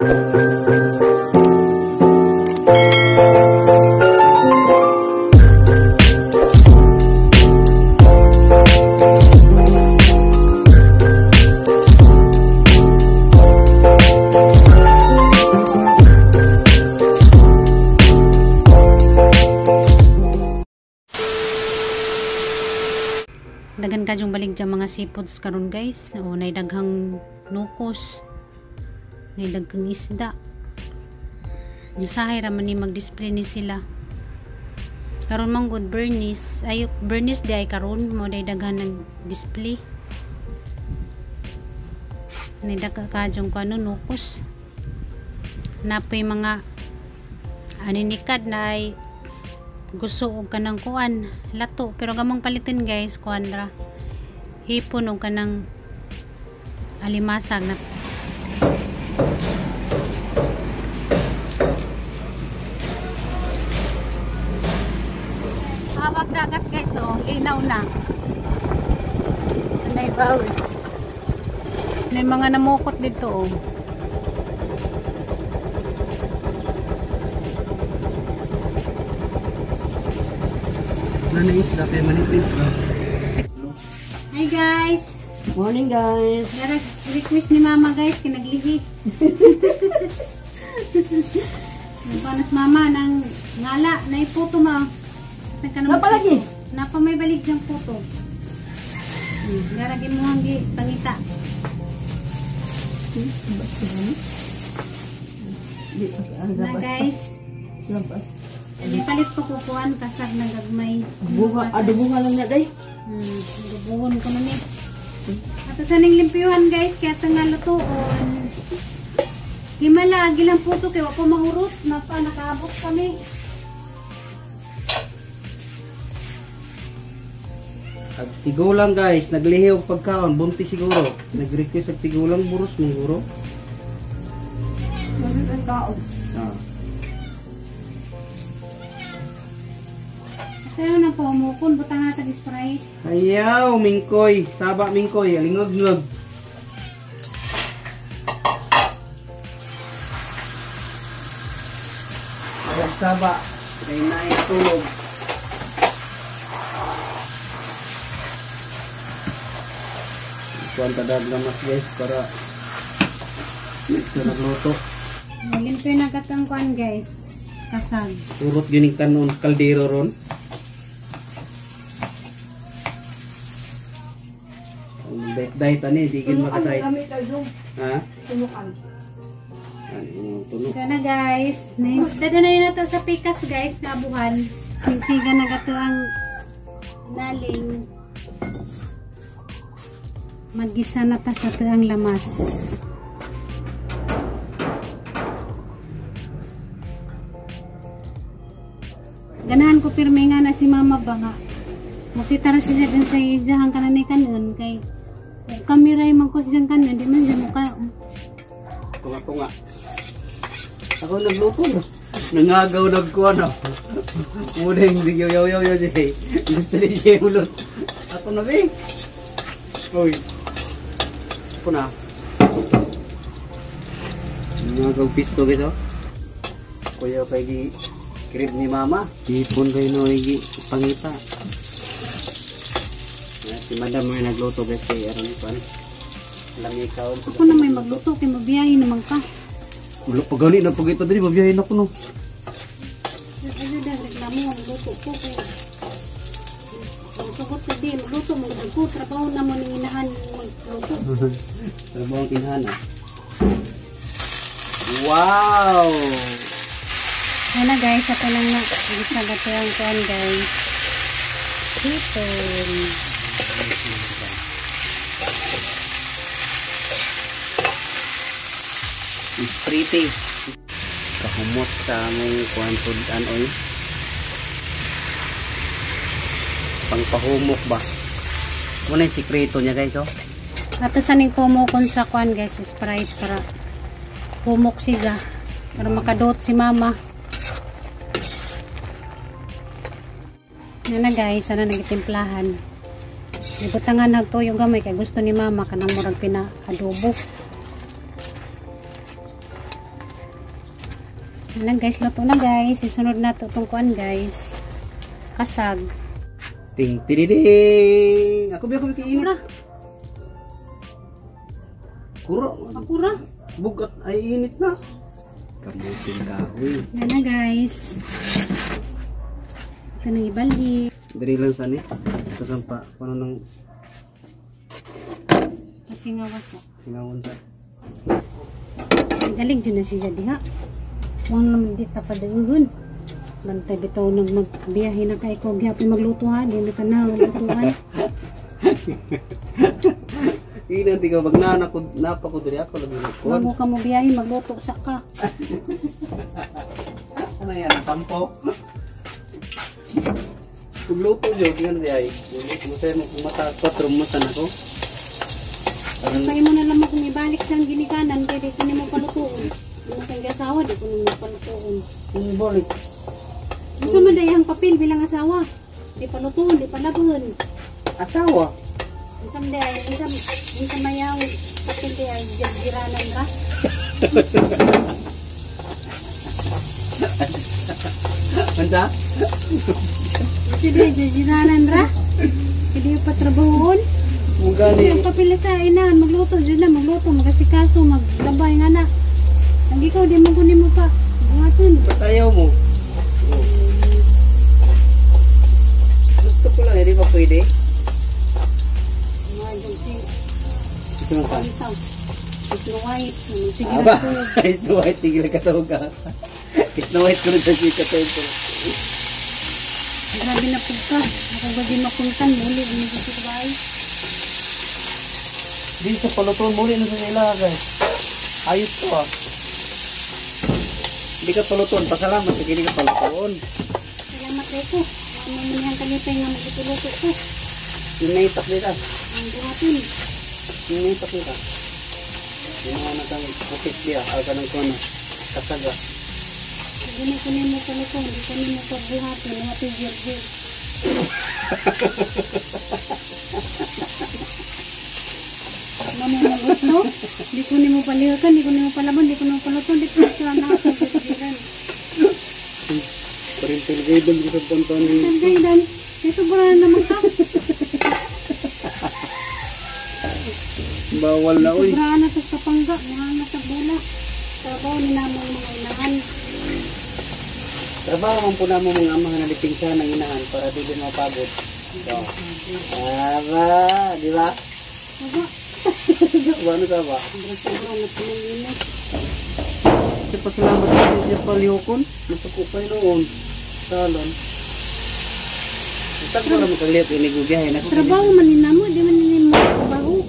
Dagan ka yung baligya mga seafoods karon guys. O, nay daghang nukos, nay daghang isda. Nasahay raman ni mag-display ni sila. Karon mang good Bernice, ay Bernice di ay karon mo day daghan ng display. Nay daghang ka yung kano nukos. Napoy mga aninikad na ay gusto og kanang kuan lato, pero gamong palitin guys kuan ra hipon og kanang alimasag na hawag dagat guys. Oh, linaw na anay baul may mga namukot dito. Oh, isda kay manipis ba? hi guys, Morning guys. request ni mama guys kinaglihi. Nagpanas mama ng ngala na iputo mo. Napa lagi? Napa may balik ng puto. Garagin mo ang pangita. Na guys. Palit ko kukuhan kasag na gagmay. Bunga, bunga lang na day. Bubuhon ko na ni. At sa ning limpiyuhan guys, kaya nga lutuon. Himala, gilang puto kay wako mahurot. Nakaabot kami. Tigulang guys, naglihi og pagkaon, bunti siguro. Nag-request og tigulang buros mong guro. Pagkaon. Sayo na po, mukon, butang nga tag-spray. Ayaw, mingkoy. Saba, mingkoy. Alingog-ngog. Ayag saba. Kaya na itulog. Ikuan tadag namas guys para next na nagluto. Limpyo na katang kuan guys. Kasag. Urot gining kanon kaldero ron. Dahit ani, di gin makasay. Ha? Tunukan. Ito na guys. Dada na yun nato sa pikas guys. Nabuhan. Sisiga na gato ang naling. Magisa na ta sa ang lamas. Ganahan ko pirme nga na si mama ba nga. Magsitara siya din sa ijahan kanan kanon kay kamera yung magkos dyan kanan, di man dyan mukha. Tunga-tunga. Ako nagluto no. Nangagaw nagkuha no. Muna yung yaw-yaw-yaw dyan. Gusto ni siya ulot. Ako na ba eh. Uy. Ako na. Nangagaw pisto gitu. Kuya kay di krib ni mama. Ipon kayo no igi pangita. Si madam may nagluto guys kay aron pan. Lamikaw. Ako na may magluto kay mabiyahin naman ka. Ulo pagali na pagito diri mabiyahin ako no. Ano daw reklamo ang luto ko kay. Magsugot ka din, magluto mo ko trabaho na mo ning inahan magluto. Trabaho ang inahan ah. Wow. Ano guys, ako lang na isa gato ang kuan guys. Hipon. It's pretty. Kahumot sa among kuan tudan oy. Pangpahumok ba? Muna yung sikreto niya guys oh. Ato sa ning kumukon sa kuan guys, Sprite para humok siya. Para makadot si mama. Yan na guys, sana nagitimplahan. Ibutangan nagtuyo gamay kay gusto ni mama kanang murag pina-adobo. Ayan guys, luto na guys. Isunod na to itong kuan guys. Kasag. Ting tididing. Ako biya ko kiinit. Kuro. Kapura. Bugat ay init na. Kamuting kahoy. Yan na guys. Ito nang ibalik. Dari lang sani. Ito kan pa. Paano nang Kasi nga wasa. sinawon sa. Galing dyan na siya di nga. Huwag naman di tapadungun. Bantay bitaw nang magbiyahe na kay ko. Gihapon magluto ha. Di na ka na maglutuhan. Ina di ka bag napa ko diri ako lagi nagkuhan. Bago ka mo biyahe, magluto sa ka. Ano yan? Tampo? Pagluto dyan, tingnan di ay. Masaya mo kumata 4 musan ako. Kaya mo na lang kung ibalik siyang ginikanan, kaya di ko ni mo palutuon. Yung kang asawa, di ko ni mo palutuon. Balik. Gusto mo dayang papel bilang asawa. Di palutuon, di palabon. Asawa? Isang day, isang mayang papel di ay giranan ra. Anda? Ito di ay giranan ra. Hindi yung patrabahoon. Mugani. Yung papel sa ina, magluto dyan na, magluto, magasikaso, maglabay nga na. Ang ikaw, di mo kunin mo pa. Bungaton. Ba't ayaw mo? Gusto ko lang, hindi pa pwede. Mga dyan, Ito mo pa. Isaw. Snow White. Sige Aba, na po. Snow White, tigil ka tawag ka. Snow White ko rin sa sika tawag. Grabe na po ka. Ako ba di makuntan. Muli, hindi ko sa bahay. Di sa palutuan muli na sa nila guys. Ayos to ah. Hindi ka palutuan, pasalamat sa hindi ka palutuan. Salamat ko. Ano manihan kanipay nga magtutuluto ko. Yung naitak nila. Ang bungaton. Yung naitak nila. Yung mga natang kupit niya, aga ng kono. Kasaga. Hindi ko ni mo paluto. Hindi ko ni mo pagbuhatin. Mga tijir-jir. Mamaya gusto. Hindi ko ni mo palihakan. Hindi ko ni mo palabon. Hindi ko ni mo paluto. Hindi ko ni mo nakasagpigiran. Parintil gaibon ko sa ponton. Sandaidan. May sobra na naman ka. Bawal na uy. Sobra na sa kapangga. Mahal sa bula. Trabaho ni namang mga inahan. Trabaho man po na mo mga amahan na lipingsa ng inahan para di din mapagod. So, di ba? Aba. Ano ka ba? Sobra na pinanginis. Kasi pasalamat sa siya palihokon. Nasakupay noon. Salon. Itak ko lang makaliit yung nigubiyahin. Trabaho man ni namo. Di man ni mo trabaho.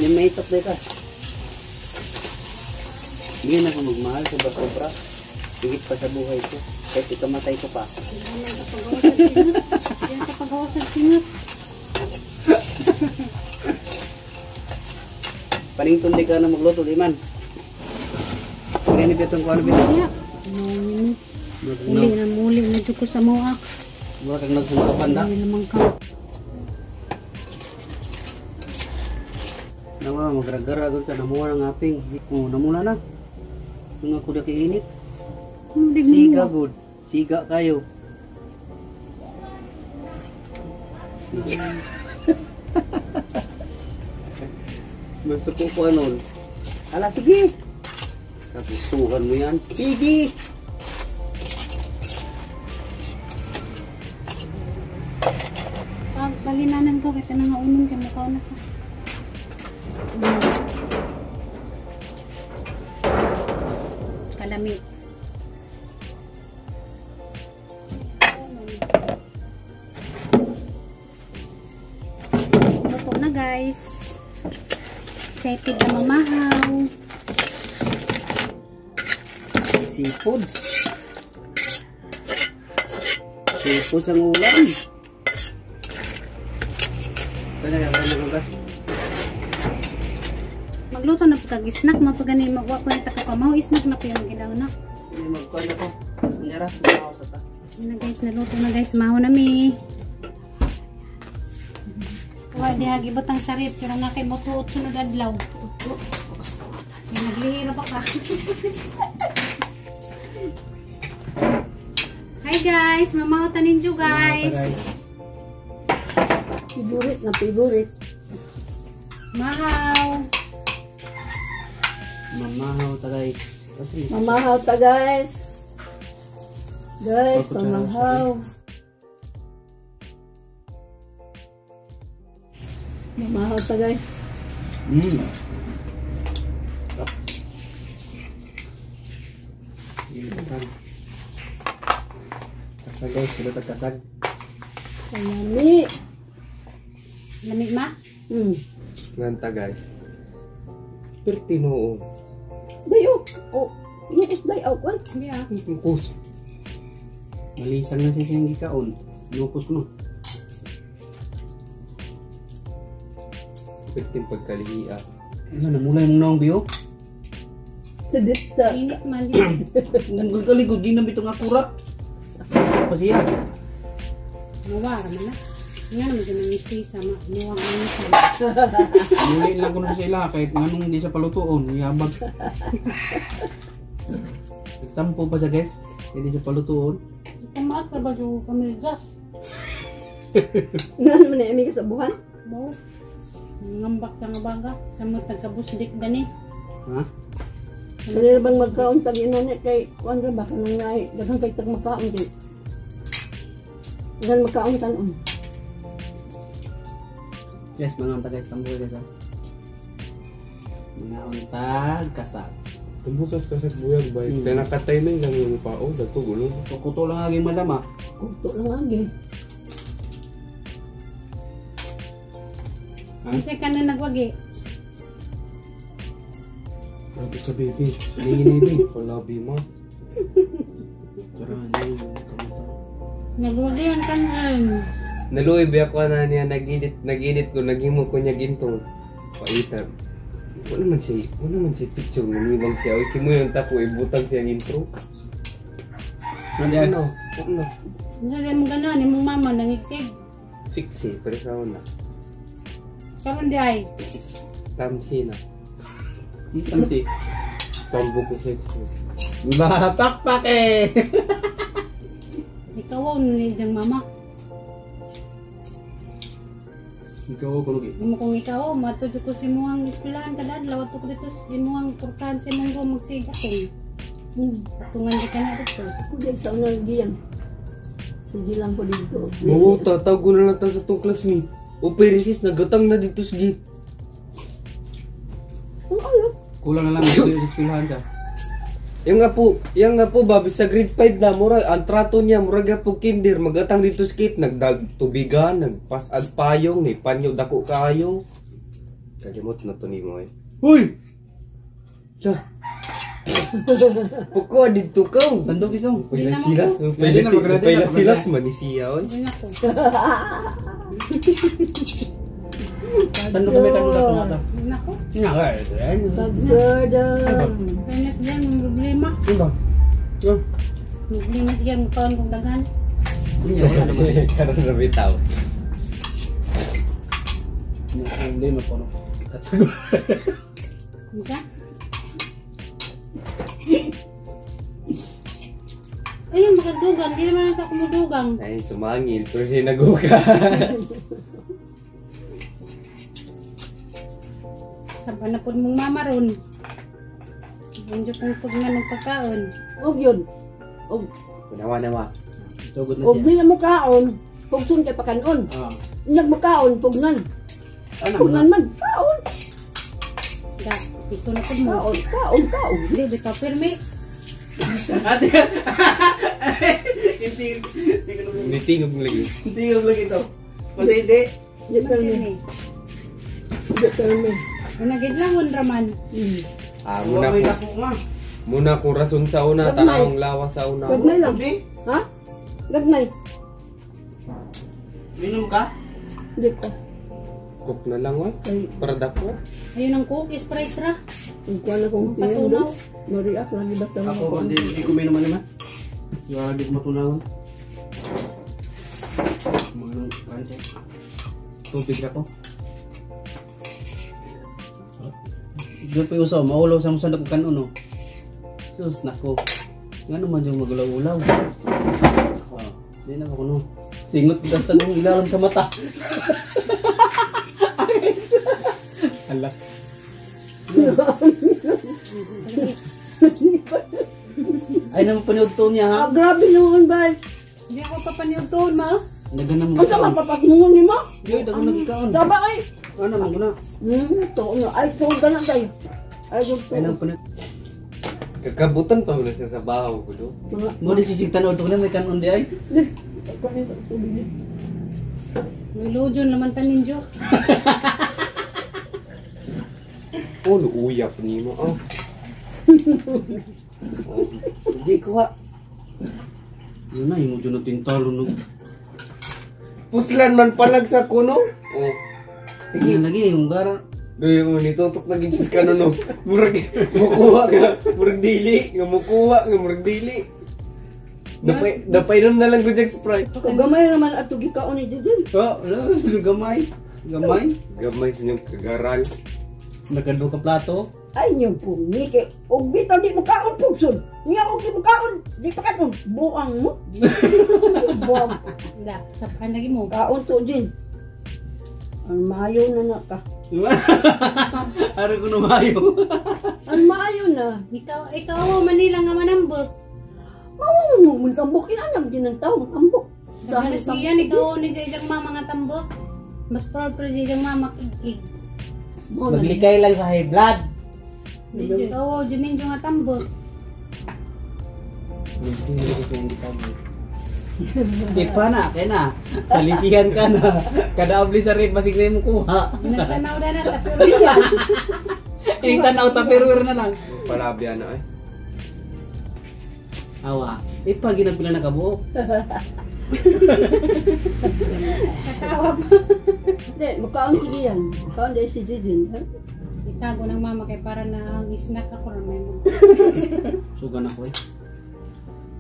Yung may itak na ka. Hindi na ako magmahal sa sobra. Higit pa sa buhay ko. Kahit ikamatay ko pa. Diyan ka pagawa sa singot. Panington di ka na magluto, di man. Ganyan itong kung ano bito. Kaya. Muli na muli. Medyo ko sa moak. Buwa kang nagsuntapan na. Hindi naman ka. Nawa, magragara doon ka. Namuha ng aping. Oo, namula na. Yung ako na kiinit. Siga good. Siga kayo. Siga. Masuko ko ano. Ala, sige. Kapusuhan mo yan. Sige. Pag balinanan ko, kita na nga unong ka mukha na ka. Kalamit. Luto na guys. Excited na mamahaw. Seafoods. Seafoods ang ulam. Ito na yung magugas. Magluto na pagkag snack mo pag gani magwa ko yung takapamaw snack na po yung ginaw na. Hindi magkuhan ako. Nyara, mahaw sa ta. Na guys, naluto na guys, maho na mi. Wa di hagi butang sarit pero na kay motuot sunod adlaw. Naglihira pa ka. Hi guys, mamautan ninyo guys. Favorite na favorite. Mahaw. Mamahaw tagay. Kasi Mamahaw ta guys. Guys, mamahaw. Mamahaw ta guys. Kasag. Kasag guys, kulo kasag. Ayami. Lamig ma? Nganta guys. Pertinoon. Dayo. Oh, nukos day out one. Hindi ah. Nukos. Malisan na siya siyang gikaon. Nukos ko no. Perting pagkalihiya. Ano, namulay mong naong biyo? Sedita. Init man. Nagkaligod din na bitong akura. Apa siya? Mawara man na. Nga naman din ang istisa. Muwag na nisan. Muli lang ko na sila kahit nganong di sa palutuon. Yabag. Tampo pa siya guys. Hindi sa palutuon. Kamaat na ba yung pamilgas? Nga naman na imi ka sa buhan. Bawa. Ngambak ka nga baga. Sa mga tagkabusdik dani. Ha? Kanina bang magkaon tag inanit kay kuan ra baka nang ngay daghang kay tag makaon kay. Daghang makaon kanon. Yes, mga untag guys. Tampo guys ha. Mga untag kasag. Tumbukas ka sa buyag ba? Kaya nakatay na lang yung pao. Dato gulo. Kuto lang aging madama. Kuto lang agi. Kasi ka na nagwagi. Grabe sa baby. Hindi. Palabi mo. Tara, hindi. Kamuta. Nagwagi ang kanan. Naluoy ba ako na niya nag-edit ko. Naghimo ko niya ginto. Paitan. Wala man siya picture. Naniwang siya. Uy, kimo yung tapo. Ibutang siya ang intro. Ano? Ano? Hindi mo gano'n. Imong mama nangikig. Siksi. Pare sa una. Karon di ay. Tamsi na. Ano si? Tambo ko siksi. Pakpak eh! Ikaw ang nilyang mama. Ikaw ko lagi. Imo kung ikaw, matudyo ko si muhang eskwelahan ka dad. Lawat ko dito si muhang kurtahan si mong room magsigatong. Patungan di ka na dito. Ako day sa unang giyan. Sige lang ko dito. Oo, tataw ko na lang tayo sa itong classmate. O Perisis, nagatang na dito sa gate. Ang alam. Kulang na lang sa eskwelahan ka. Yang nga po, babi sa grade 5 na, mura, ang trato niya, mura nga po kinder, magatang dito sa gate, nagtubigan, nagpasag payong, ni panyo dako kayo. Kalimot na to ni mo eh. Hoy! Siya. Puko, dito ka. Tandok ikaw. Pwede naman silas, po. Pwede na, magkakadila, pwede magkakadila. silas man ni siyaon. Hindi na ko. Tandok kami tayo na ito. Hindi na ko. Nga ka. Pagsurda. Kaya na ang problema. Ano ba? Problema siya ang kaon kong daghan. Wala naman. Karoon na bitaw. Hindi mo po. Bisa? Ayun, makadugang. Hindi naman ako kumudugang. Ay, sumangil, pero siya naguga. Sa panapod mong mama ron. Hindi kong pagman ng pagkaon. Og yun. Og Nawa. Sugod na og siya. di mo kaon. Pugsun kay pakanon. Ah. Nyag mo kaon pugnan. Ano Pugnan man kaon. Da, piso na po mo. Kaon. Hindi, di ka pirmi. Ate. Hindi. Nitingog lagi. Hindi ko lagi ito. Pati hindi. Di permi. Di permi. Nagid lang raman. Ah, Wala muna may ko. dako nga. Muna kong rason sa una, Gagmay. tanawang lawa sa una. Gagmay lang. Kasi, Ha? Gagnay. minom ka? Di ko. Cook na lang, wah. Kay Para dako. Ayun ang cookies, price ra. ang kuwan akong Patunaw. Mariak lagi basta na Ako, hindi ko minom naman. Lagi ko matunawan. Mga kanse. Tubig na ko. Gapi usaw, maulaw sa mga sandak kan uno. Sus, nako. Nga naman yung magulaw-ulaw. Di na ako no. Singot basta nung ilalim sa mata. Alas. Ay naman panood to niya ha. Grabe naman ba? Hindi ako papaniod doon, ma. Naganam mo. Ang sama papatungon ni mo? Yoy, dagan nagkaon. Saba ay! Ano man ko na. To na. Ay, to na tayo. Ay, to. Ay naman panood. Kakabutan pa mo na siya sa bahaw ko do. Mo di sisig tanaw to na may kanon di ay. May lojon naman tanin jo. Oh, luuyap ni mo. Oh. Hindi ko ha. Yun na, yung dyan natin talo no. Putlan man palag sa kuno. Oh. Sige, lagi yung gara. Doy mo nitutok na gid ka no. Murag mukuha ka, murag dili, nga mukuha nga murag dili. Dapay na lang gud yung Sprite. Kung gamay naman ato gikaon ni Didin. Oh, ano, gamay. Gamay. Gamay sa inyong kagaral. Nakado ka plato. Ay, niyo po, Nike. Og bitaw di mo kaon pugson. Niya og di mo kaon. Di pa kaon. Buang mo. Buang. Wala, sapan lagi mo. Kaon to din. Ang maayo na na ka. Araw ko numayo. Ang maayo na. Ikaw Manila nga manambot. Mawawon mo mun tambok. Inanam din ng tao tambok. Dahil siyan, ikaw ni Jayang mama nga tambok. Mas proud pa Jayang mama kigig. Maglikay lang sa high blood. Ikaw, dyan nga tambok. Di pa na, kaya na. Salisihan ka na. Kada abli sa rate, masig na yung kuha. Natanaw na na tapos. Ining tanaw, tapiruir na lang. Palabya na eh. Awa. Di pa, ginapila na kabuok. Katawa pa. Hindi, makaon sige yan. Makaon dahil si Didin. Itago ng mama kay para na ang snack ako na may mga. Sugan ako eh.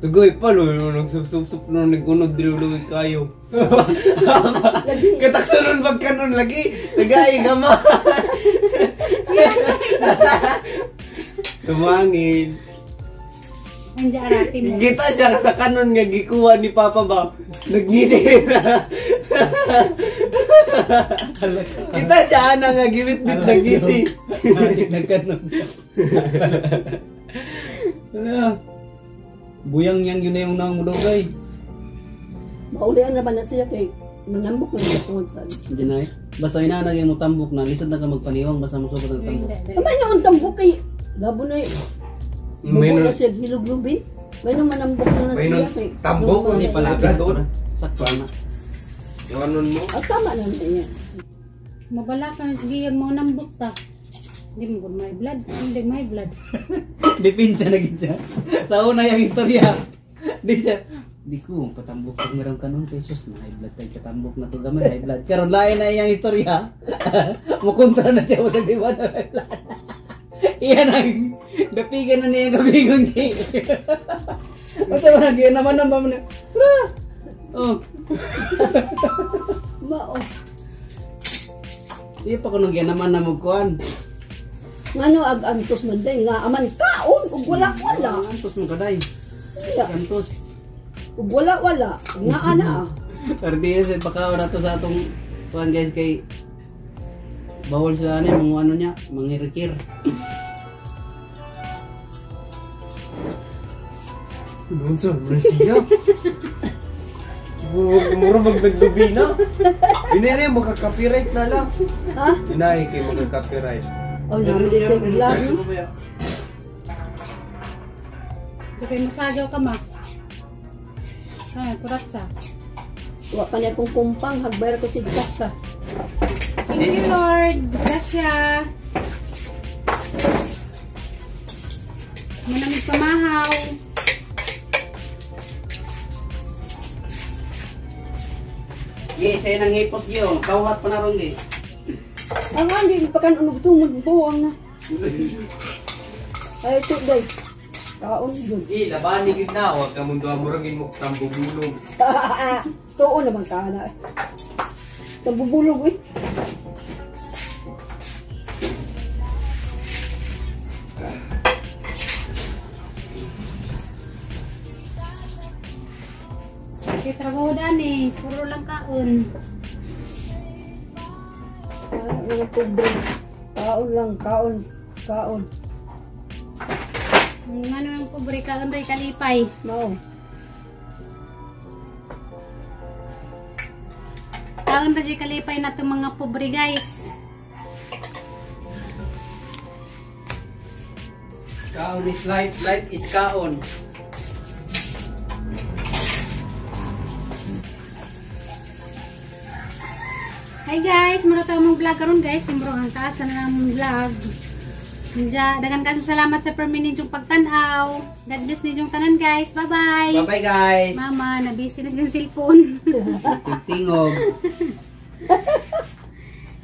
Tugoy pa lo, nagsup-sup no nagunod diluloy kayo. Kataksunon bag kanon lagi. Tagay gama. Tumangin. Andiyan arati mo. Kita siya sa kanon nga gikuha ni Papa ba. Nagngisi na. Kita siya ana nga gibit bit nagngisi. Nagkanon. Buyang yang yun na yung nangudogay. Maulian naman na siya kay manambok na siya tungod sa Hindi na eh. Basta inanagay mo tambok na, lisod na ka magpaniwang, basta musubot ng tambok. May noon tambok kay Gabo na eh. May Bubo na nun- siya hiluglubin. May nung manambok na May siya nun kay tambok, Nung hindi mga- pala. Doon. Sakto na. Kanon mo. Ah, tama na niya. Mabala ka na sige yung mga nambot ta. Hindi mo good my blood. Hindi my blood. Dipinsa na gitsa. Tao na yung istorya. Di siya. Di ko, patambok kong meron ka nun. Jesus, na high blood tayo katambok na to gamay. High blood. Karon lain na yung istorya. Mukontra na siya. Wasag di ba na high blood. Iyan ang dapigan na niya yung kabigon kay. Basta ba nagyan naman ang pamana. Oh. Mao. Di pa ko nung naman na magkuhan. Ngano ag-antos man day nga aman kaon ug wala. Antos mo kaday. Iya, Antos. ug wala. Nga ana. Ardiya sa pakaw na to sa atong kuhan guys kay bawal sa ano niya, mangirikir. Doon sa Brazil. Mura magdagdubi na. Inere magka-copyright na lang. Ha? Inay kay magka-copyright. Oh, namin kay vlog. Sige, masagaw ka ma. Ay, kurat sa. Wa pa niya kong kumpang hagbayar ko si Kasa. Thank you Lord. Grasya. Manamig pamahaw. Ye, saya nang hipos giyo, kawat pa na ron gi. Ang hindi pa kan unog tumod buang na. Ay ito day. Kaon yun. Labani gid na wa ka mundo amuragin mo tambugulog. Tuon naman ka na. Tambubulog eh. Kay trabaho dani, puro lang kaon. Mga pobre. Kaon lang, kaon. Kaon. Ano yung pobre kaon ray kalipay. No. Kaon ray kalipay na itong mga pobre guys. Kaon is life, life is kaon. Hi guys, muro ta mong vlog karon guys, muro ang taas na namong vlog. Diya, dagan kasong salamat sa permininyong pagtanaw. God bless ninyong tanan guys. Bye-bye. Bye-bye guys. Mama, na-busy na siyang cellphone. Tingog.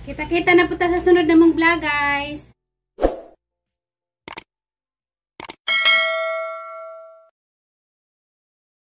Kita-kita na po ta sa sunod namong vlog guys.